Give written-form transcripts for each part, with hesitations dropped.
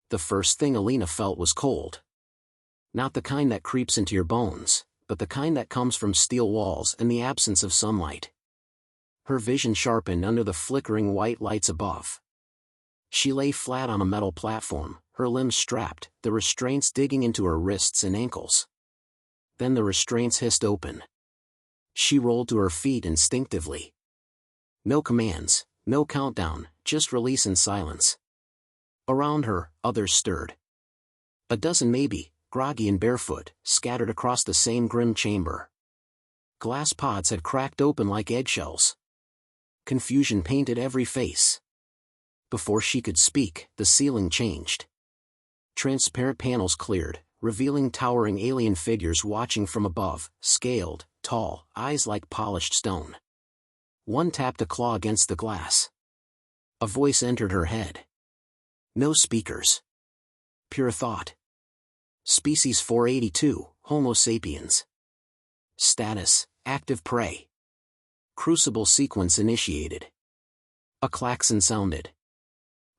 The first thing Alina felt was cold. Not the kind that creeps into your bones, but the kind that comes from steel walls and the absence of sunlight. Her vision sharpened under the flickering white lights above. She lay flat on a metal platform, her limbs strapped, the restraints digging into her wrists and ankles. Then the restraints hissed open. She rolled to her feet instinctively. No commands, no countdown, just release and silence. Around her, others stirred. A dozen maybe, groggy and barefoot, scattered across the same grim chamber. Glass pods had cracked open like eggshells. Confusion painted every face. Before she could speak, the ceiling changed. Transparent panels cleared, revealing towering alien figures watching from above, scaled, tall, eyes like polished stone. One tapped a claw against the glass. A voice entered her head. No speakers. Pure thought. Species 482, Homo sapiens. Status, active prey. Crucible sequence initiated. A klaxon sounded.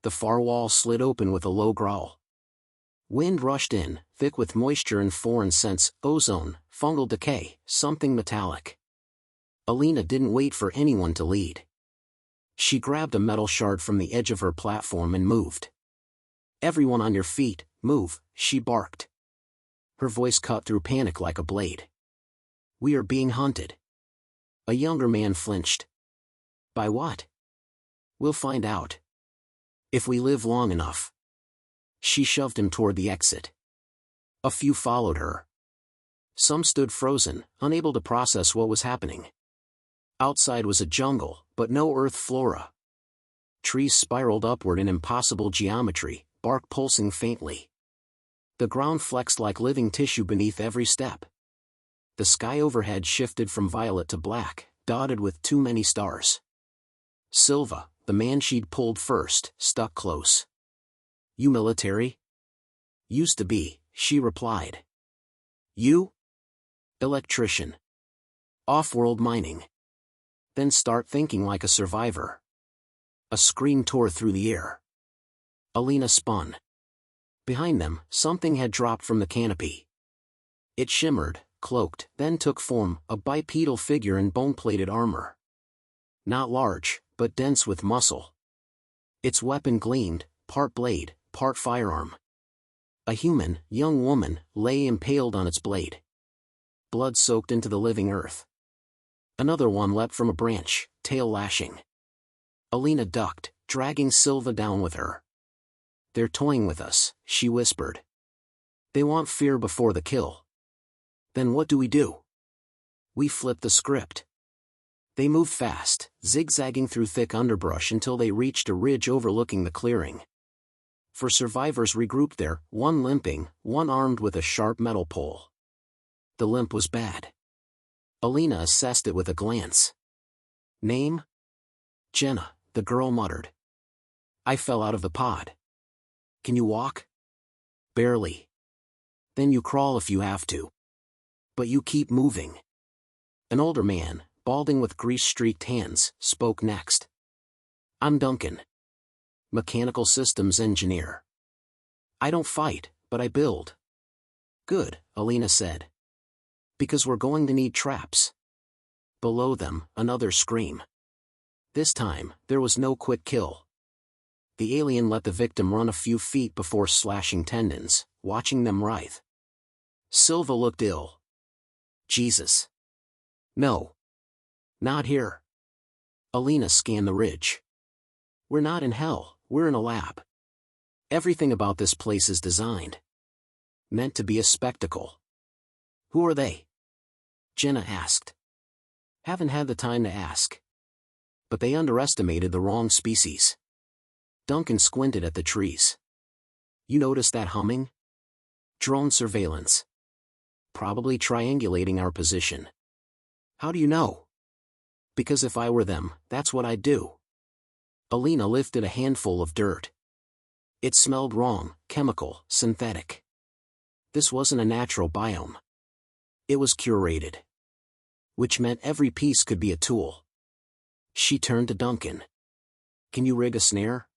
The far wall slid open with a low growl. Wind rushed in, thick with moisture and foreign scents, ozone, fungal decay, something metallic. Alina didn't wait for anyone to lead. She grabbed a metal shard from the edge of her platform and moved. Everyone on your feet, move, she barked. Her voice cut through panic like a blade. We are being hunted. A younger man flinched. By what? We'll find out. If we live long enough. She shoved him toward the exit. A few followed her. Some stood frozen, unable to process what was happening. Outside was a jungle, but no earth flora. Trees spiraled upward in impossible geometry, bark pulsing faintly. The ground flexed like living tissue beneath every step. The sky overhead shifted from violet to black, dotted with too many stars. Silva, the man she'd pulled first, stuck close. You military? Used to be, she replied. You? Electrician. Off-world mining. Then start thinking like a survivor. A scream tore through the air. Alina spun. Behind them, something had dropped from the canopy. It shimmered, cloaked, then took form, a bipedal figure in bone-plated armor. Not large, but dense with muscle. Its weapon gleamed, part blade, part firearm. A human, young woman, lay impaled on its blade. Blood soaked into the living earth. Another one leapt from a branch, tail lashing. Alina ducked, dragging Silva down with her. They're toying with us, she whispered. They want fear before the kill. Then what do we do? We flip the script. They moved fast, zigzagging through thick underbrush until they reached a ridge overlooking the clearing. Four survivors regrouped there, one limping, one armed with a sharp metal pole. The limp was bad. Alina assessed it with a glance. Name? Jenna, the girl muttered. I fell out of the pod. Can you walk? Barely. Then you crawl if you have to. But you keep moving. An older man, balding with grease-streaked hands, spoke next. I'm Duncan. Mechanical systems engineer. I don't fight, but I build. Good, Alina said. Because we're going to need traps. Below them, another scream. This time, there was no quick kill. The alien let the victim run a few feet before slashing tendons, watching them writhe. Silva looked ill. Jesus. No. Not here. Alina scanned the ridge. We're not in hell, we're in a lab. Everything about this place is designed. Meant to be a spectacle. Who are they? Jenna asked. Haven't had the time to ask. But they underestimated the wrong species. Duncan squinted at the trees. You noticed that humming? Drone surveillance. Probably triangulating our position. How do you know? Because if I were them, that's what I'd do. Alina lifted a handful of dirt. It smelled wrong, chemical, synthetic. This wasn't a natural biome. It was curated. Which meant every piece could be a tool. She turned to Duncan. Can you rig a snare?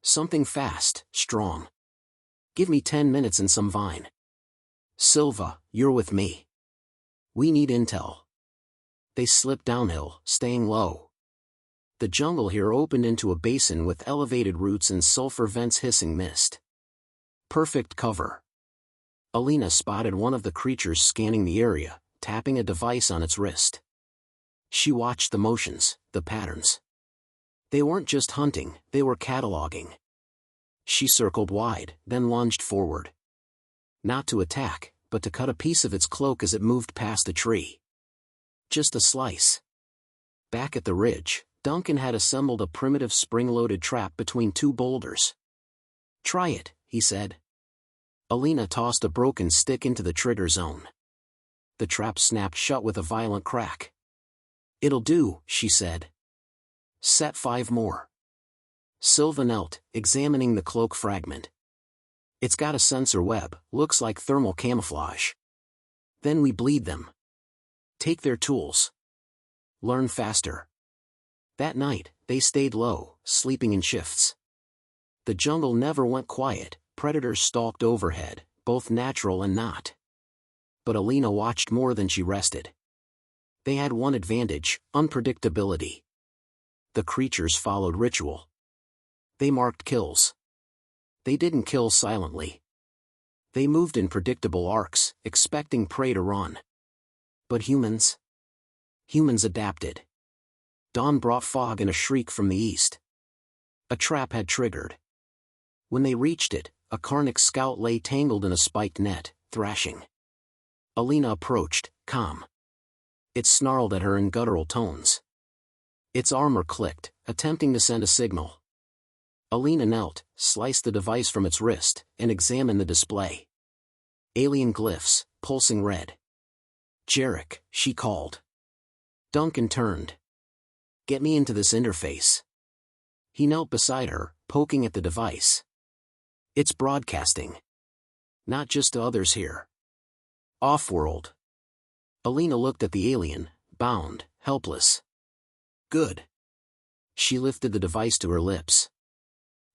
Something fast, strong. Give me 10 minutes and some vine. Silva, you're with me. We need intel. They slipped downhill, staying low. The jungle here opened into a basin with elevated roots and sulfur vents hissing mist. Perfect cover. Alina spotted one of the creatures scanning the area, tapping a device on its wrist. She watched the motions, the patterns. They weren't just hunting, they were cataloging. She circled wide, then lunged forward. Not to attack, but to cut a piece of its cloak as it moved past a tree. Just a slice. Back at the ridge, Duncan had assembled a primitive spring-loaded trap between two boulders. "Try it," he said. Alina tossed a broken stick into the trigger zone. The trap snapped shut with a violent crack. "It'll do," she said. "Set 5 more." Silva knelt, examining the cloak fragment. "It's got a sensor web, looks like thermal camouflage. Then we bleed them. Take their tools. Learn faster." That night, they stayed low, sleeping in shifts. The jungle never went quiet, predators stalked overhead, both natural and not. But Alina watched more than she rested. They had one advantage: unpredictability. The creatures followed ritual. They marked kills. They didn't kill silently. They moved in predictable arcs, expecting prey to run. But humans? Humans adapted. Dawn brought fog and a shriek from the east. A trap had triggered. When they reached it, a Karnak scout lay tangled in a spiked net, thrashing. Alina approached, calm. It snarled at her in guttural tones. Its armor clicked, attempting to send a signal. Alina knelt, sliced the device from its wrist, and examined the display. Alien glyphs, pulsing red. "Jarek," she called. Duncan turned. "Get me into this interface." He knelt beside her, poking at the device. "It's broadcasting. Not just to others here. Off-world." Alina looked at the alien, bound, helpless. "Good." She lifted the device to her lips.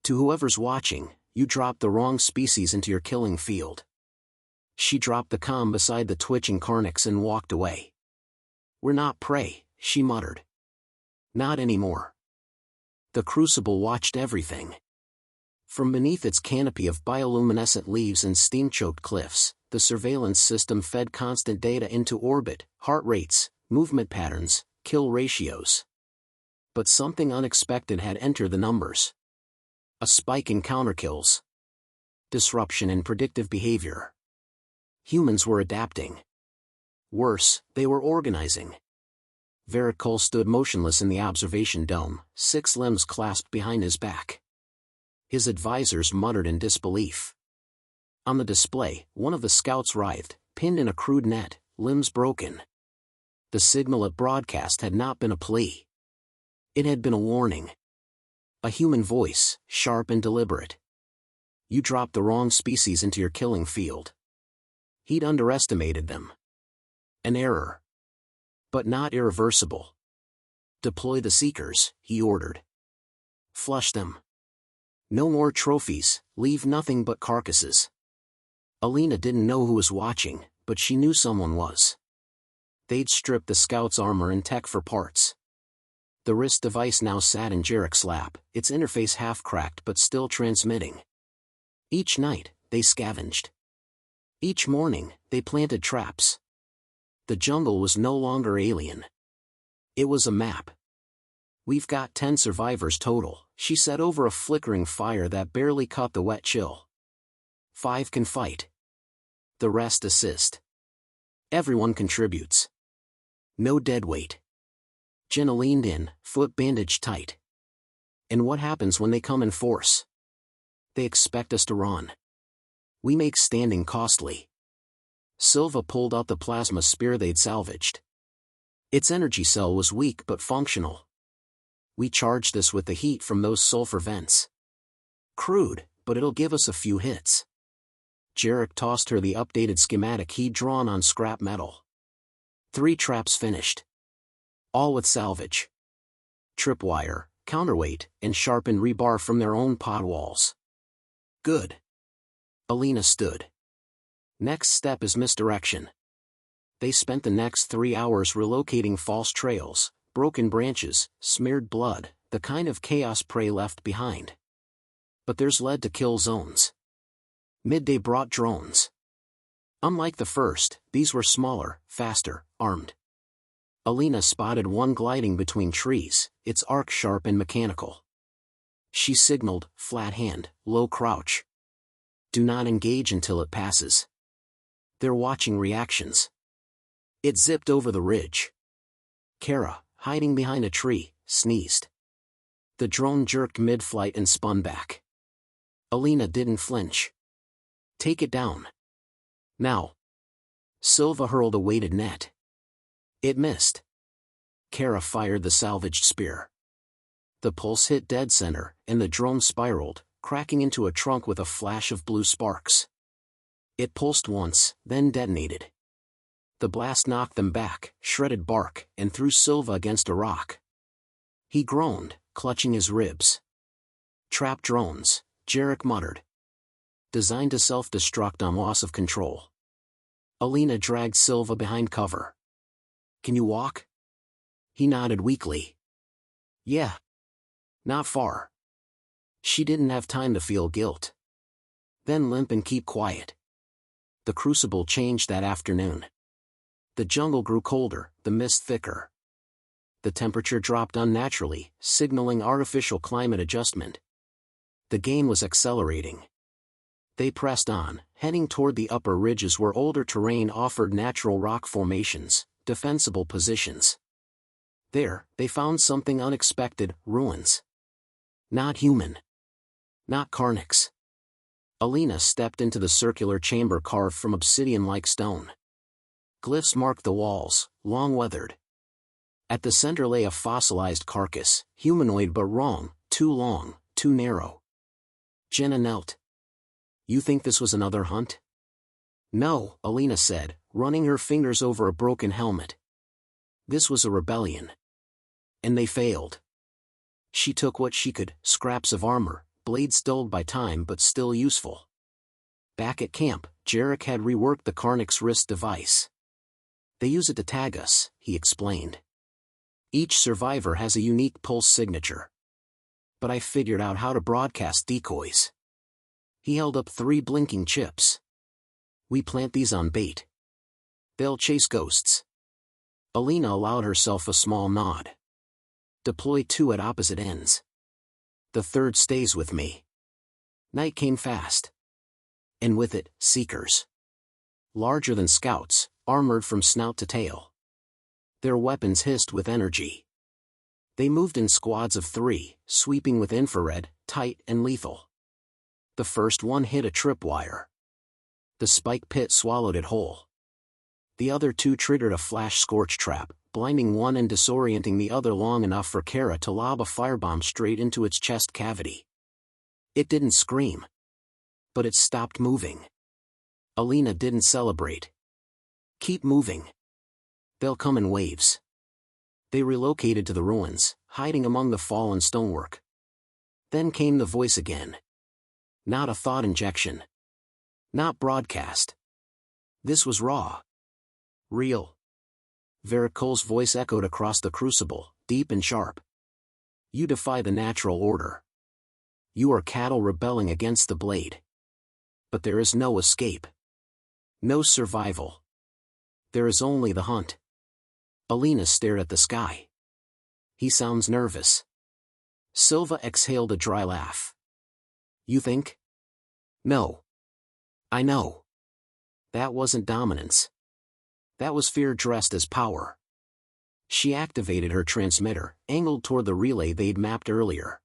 "To whoever's watching, you dropped the wrong species into your killing field." She dropped the comm beside the twitching Karnaks and walked away. "We're not prey," she muttered. "Not anymore." The Crucible watched everything. From beneath its canopy of bioluminescent leaves and steam-choked cliffs, the surveillance system fed constant data into orbit: heart rates, movement patterns, kill ratios. But something unexpected had entered the numbers. A spike in counterkills. Disruption in predictive behavior. Humans were adapting. Worse, they were organizing. Varicole stood motionless in the observation dome, 6 limbs clasped behind his back. His advisors muttered in disbelief. On the display, one of the scouts writhed, pinned in a crude net, limbs broken. The signal at broadcast had not been a plea. It had been a warning. A human voice, sharp and deliberate. "You dropped the wrong species into your killing field." He'd underestimated them. An error. But not irreversible. "Deploy the Seekers," he ordered. "Flush them. No more trophies, leave nothing but carcasses." Alina didn't know who was watching, but she knew someone was. They'd stripped the scout's armor and tech for parts. The wrist device now sat in Jarek's lap, its interface half-cracked but still transmitting. Each night, they scavenged. Each morning, they planted traps. The jungle was no longer alien. It was a map. "We've got 10 survivors total," she said over a flickering fire that barely caught the wet chill. 5 can fight. The rest assist. Everyone contributes. No deadweight. Jenna leaned in, foot bandaged tight. "And what happens when they come in force?" "They expect us to run. We make standing costly." Silva pulled out the plasma spear they'd salvaged. Its energy cell was weak but functional. "We charge this with the heat from those sulfur vents. Crude, but it'll give us a few hits." Jarek tossed her the updated schematic he'd drawn on scrap metal. 3 traps finished. All with salvage. Tripwire, counterweight, and sharpened rebar from their own pod walls. "Good." Alina stood. Next step is misdirection. They spent the next 3 hours relocating false trails, broken branches, smeared blood, the kind of chaos prey left behind. But there's lead to kill zones. Midday brought drones. Unlike the first, these were smaller, faster, armed. Alina spotted one gliding between trees, its arc sharp and mechanical. She signaled, flat hand, low crouch. Do not engage until it passes. They're watching reactions. It zipped over the ridge. Kara, hiding behind a tree, sneezed. The drone jerked mid-flight and spun back. Alina didn't flinch. Take it down. Now. Silva hurled a weighted net. It missed. Kara fired the salvaged spear. The pulse hit dead center, and the drone spiraled, cracking into a trunk with a flash of blue sparks. It pulsed once, then detonated. The blast knocked them back, shredded bark, and threw Silva against a rock. He groaned, clutching his ribs. Trap drones, Jarek muttered. Designed to self-destruct on loss of control. Alina dragged Silva behind cover. Can you walk? He nodded weakly. Yeah. Not far. She didn't have time to feel guilt. Then limp and keep quiet. The crucible changed that afternoon. The jungle grew colder, the mist thicker. The temperature dropped unnaturally, signaling artificial climate adjustment. The game was accelerating. They pressed on, heading toward the upper ridges where older terrain offered natural rock formations, defensible positions. There, they found something unexpected, ruins. Not human. Not Carnix. Alina stepped into the circular chamber carved from obsidian-like stone. Glyphs marked the walls, long weathered. At the center lay a fossilized carcass, humanoid but wrong, too long, too narrow. Jenna knelt. You think this was another hunt? No, Alina said, running her fingers over a broken helmet. This was a rebellion. And they failed. She took what she could, scraps of armor, blades dulled by time but still useful. Back at camp, Jarek had reworked the Carnix wrist device. They use it to tag us, he explained. Each survivor has a unique pulse signature. But I figured out how to broadcast decoys. He held up 3 blinking chips. We plant these on bait. They'll chase ghosts. Alina allowed herself a small nod. Deploy 2 at opposite ends. The third stays with me. Night came fast. And with it, seekers. Larger than scouts, armored from snout to tail. Their weapons hissed with energy. They moved in squads of 3, sweeping with infrared, tight and lethal. The first one hit a tripwire. The spike pit swallowed it whole. The other 2 triggered a flash scorch trap, blinding one and disorienting the other long enough for Kara to lob a firebomb straight into its chest cavity. It didn't scream. But it stopped moving. Alina didn't celebrate. Keep moving. They'll come in waves. They relocated to the ruins, hiding among the fallen stonework. Then came the voice again. Not a thought injection. Not broadcast. This was raw. Real. Vericol's voice echoed across the crucible, deep and sharp. You defy the natural order. You are cattle rebelling against the blade. But there is no escape. No survival. There is only the hunt. Alina stared at the sky. He sounds nervous. Silva exhaled a dry laugh. You think? No. I know. That wasn't dominance. That was fear dressed as power. She activated her transmitter, angled toward the relay they'd mapped earlier.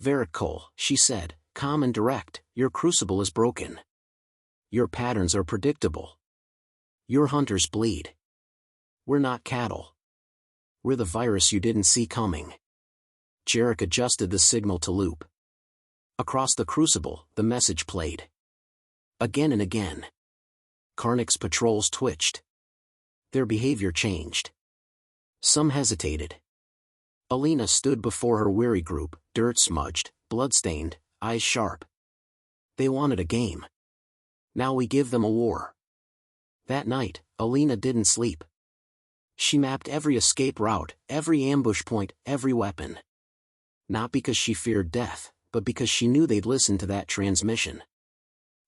Vericol, she said, calm and direct, your crucible is broken. Your patterns are predictable. Your hunters bleed. We're not cattle. We're the virus you didn't see coming. Jarek adjusted the signal to loop. Across the crucible, the message played. Again and again. Carnix patrols twitched. Their behavior changed. Some hesitated. Alina stood before her weary group, dirt-smudged, blood-stained, eyes sharp. They wanted a game. Now we give them a war. That night, Alina didn't sleep. She mapped every escape route, every ambush point, every weapon. Not because she feared death, but because she knew they'd listen to that transmission.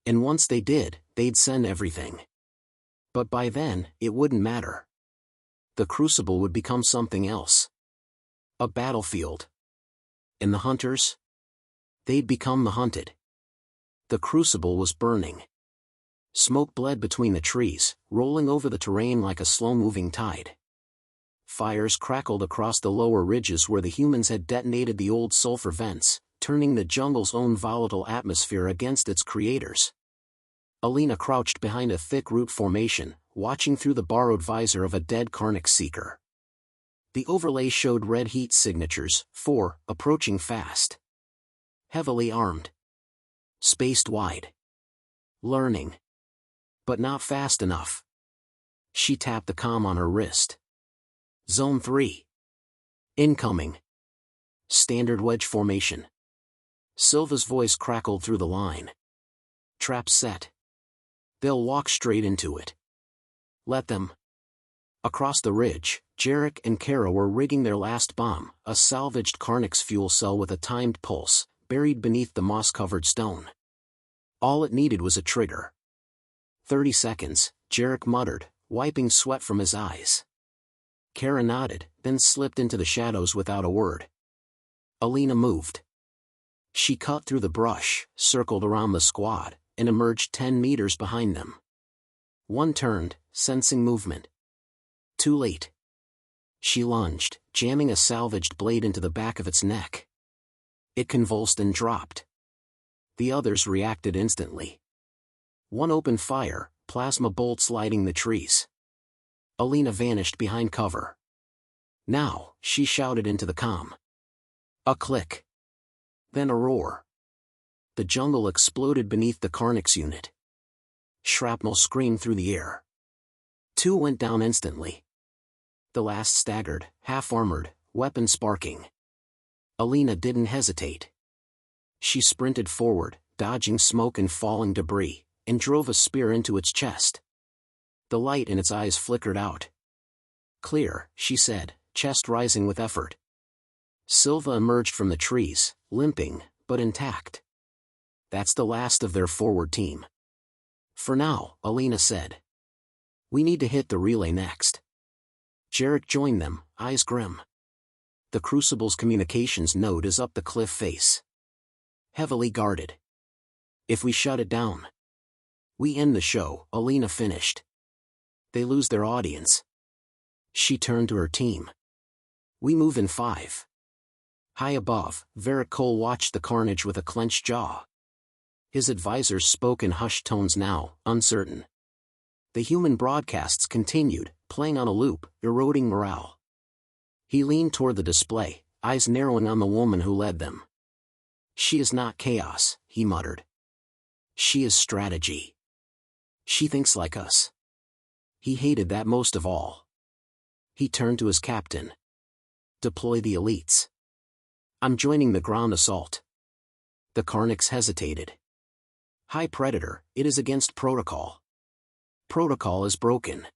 And once they did, they'd send everything. But by then, it wouldn't matter. The Crucible would become something else. A battlefield. And the hunters? They'd become the hunted. The Crucible was burning. Smoke bled between the trees, rolling over the terrain like a slow-moving tide. Fires crackled across the lower ridges where the humans had detonated the old sulfur vents, turning the jungle's own volatile atmosphere against its creators. Alina crouched behind a thick root formation, watching through the borrowed visor of a dead Carnix seeker. The overlay showed red heat signatures, 4, approaching fast. Heavily armed. Spaced wide. Learning. But not fast enough. She tapped the comm on her wrist. Zone 3. Incoming. Standard wedge formation. Silva's voice crackled through the line. Trap set. They'll walk straight into it. Let them. Across the ridge, Jarek and Kara were rigging their last bomb, a salvaged Carnix fuel cell with a timed pulse, buried beneath the moss-covered stone. All it needed was a trigger. 30 seconds, Jarek muttered, wiping sweat from his eyes. Kara nodded, then slipped into the shadows without a word. Alina moved. She cut through the brush, circled around the squad, and emerged 10 meters behind them. One turned, sensing movement. Too late. She lunged, jamming a salvaged blade into the back of its neck. It convulsed and dropped. The others reacted instantly. One opened fire, plasma bolts lighting the trees. Alina vanished behind cover. Now, she shouted into the comm. A click. Then a roar. The jungle exploded beneath the Carnix unit. Shrapnel screamed through the air. 2 went down instantly. The last staggered, half-armored, weapon sparking. Alina didn't hesitate. She sprinted forward, dodging smoke and falling debris, and drove a spear into its chest. The light in its eyes flickered out. Clear, she said, chest rising with effort. Silva emerged from the trees, limping, but intact. That's the last of their forward team. For now, Alina said. We need to hit the relay next. Jarek joined them, eyes grim. The Crucible's communications node is up the cliff face. Heavily guarded. If we shut it down, we end the show, Alina finished. They lose their audience. She turned to her team. We move in 5. High above, Varric Cole watched the carnage with a clenched jaw. His advisors spoke in hushed tones now, uncertain. The human broadcasts continued, playing on a loop, eroding morale. He leaned toward the display, eyes narrowing on the woman who led them. She is not chaos, he muttered. She is strategy. She thinks like us. He hated that most of all. He turned to his captain. Deploy the elites. I'm joining the ground assault. The Carnix hesitated. High Predator, it is against protocol. Protocol is broken.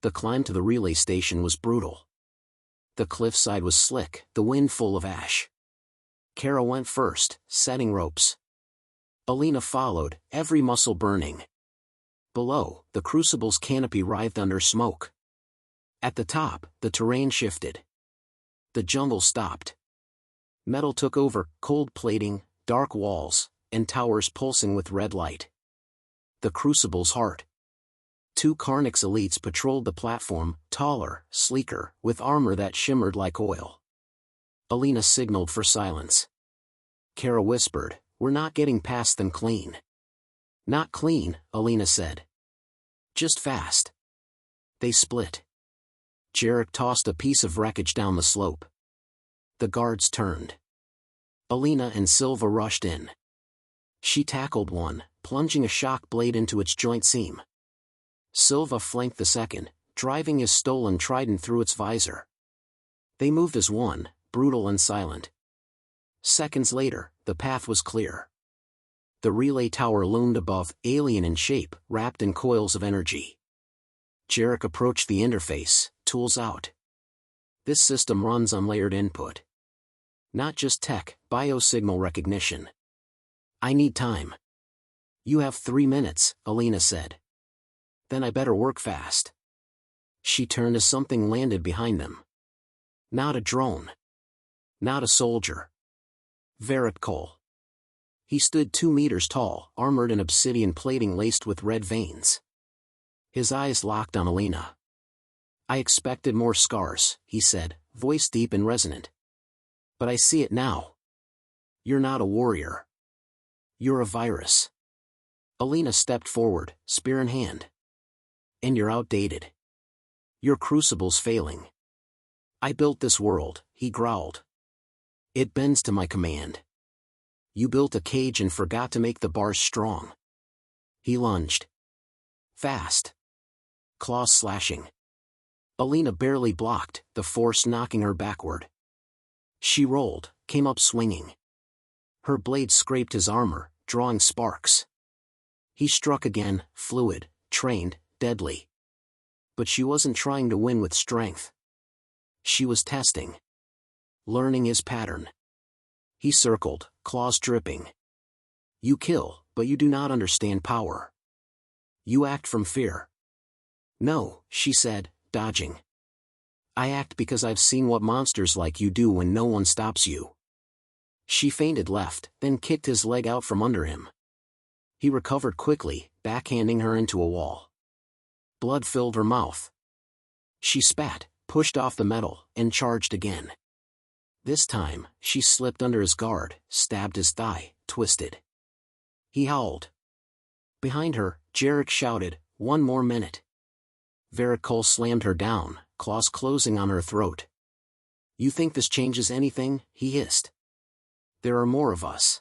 The climb to the relay station was brutal. The cliffside was slick, the wind full of ash. Kara went first, setting ropes. Alina followed, every muscle burning. Below, the Crucible's canopy writhed under smoke. At the top, the terrain shifted. The jungle stopped. Metal took over, cold plating, dark walls, and towers pulsing with red light. The Crucible's heart. 2 Carnix elites patrolled the platform, taller, sleeker, with armor that shimmered like oil. Alina signaled for silence. Kara whispered, we're not getting past them clean. Not clean, Alina said. Just fast. They split. Jarek tossed a piece of wreckage down the slope. The guards turned. Alina and Silva rushed in. She tackled one, plunging a shock blade into its joint seam. Silva flanked the second, driving his stolen trident through its visor. They moved as one, brutal and silent. Seconds later, the path was clear. The relay tower loomed above, alien in shape, wrapped in coils of energy. Jarek approached the interface, tools out. This system runs on layered input. Not just tech, biosignal recognition. I need time. You have 3 minutes, Alina said. Then I better work fast. She turned as something landed behind them. Not a drone. Not a soldier. Varric Cole. He stood 2 meters tall, armored in obsidian plating laced with red veins. His eyes locked on Alina. I expected more scars, he said, voice deep and resonant. But I see it now. You're not a warrior. You're a virus. Alina stepped forward, spear in hand. And you're outdated. Your crucible's failing. I built this world, he growled. It bends to my command. You built a cage and forgot to make the bars strong. He lunged. Fast. Claws slashing. Alina barely blocked, the force knocking her backward. She rolled, came up swinging. Her blade scraped his armor, drawing sparks. He struck again, fluid, trained, deadly. But she wasn't trying to win with strength. She was testing. Learning his pattern. He circled, claws dripping. You kill, but you do not understand power. You act from fear. No, she said, dodging. I act because I've seen what monsters like you do when no one stops you. She feinted left, then kicked his leg out from under him. He recovered quickly, backhanding her into a wall. Blood filled her mouth. She spat, pushed off the metal, and charged again. This time, she slipped under his guard, stabbed his thigh, twisted. He howled. Behind her, Jarek shouted, 1 more minute. Varric Cole slammed her down, claws closing on her throat. You think this changes anything? He hissed. There are more of us.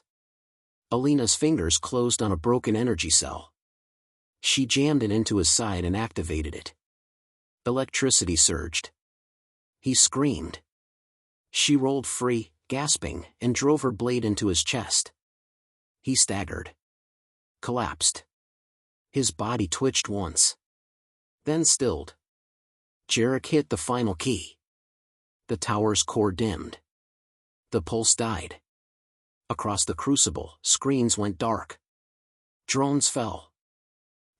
Alina's fingers closed on a broken energy cell. She jammed it into his side and activated it. Electricity surged. He screamed. She rolled free, gasping, and drove her blade into his chest. He staggered. Collapsed. His body twitched once. Then stilled. Jarek hit the final key. The tower's core dimmed. The pulse died. Across the crucible, screens went dark. Drones fell.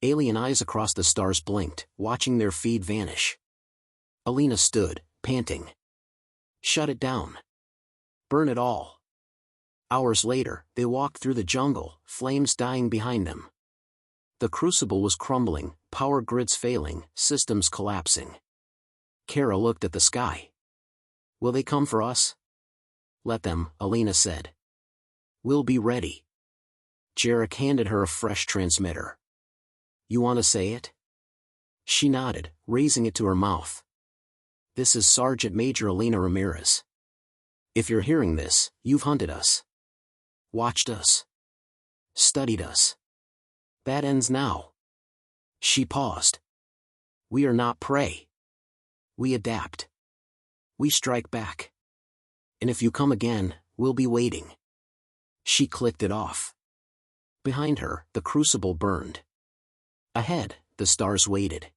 Alien eyes across the stars blinked, watching their feed vanish. Alina stood, panting. Shut it down. Burn it all. Hours later, they walked through the jungle, flames dying behind them. The crucible was crumbling, power grids failing, systems collapsing. Kara looked at the sky. Will they come for us? Let them, Alina said. We'll be ready. Jarek handed her a fresh transmitter. You want to say it? She nodded, raising it to her mouth. This is Sergeant Major Alina Ramirez. If you're hearing this, you've hunted us. Watched us. Studied us. That ends now. She paused. We are not prey. We adapt. We strike back. And if you come again, we'll be waiting. She clicked it off. Behind her, the crucible burned. Ahead, the stars waited.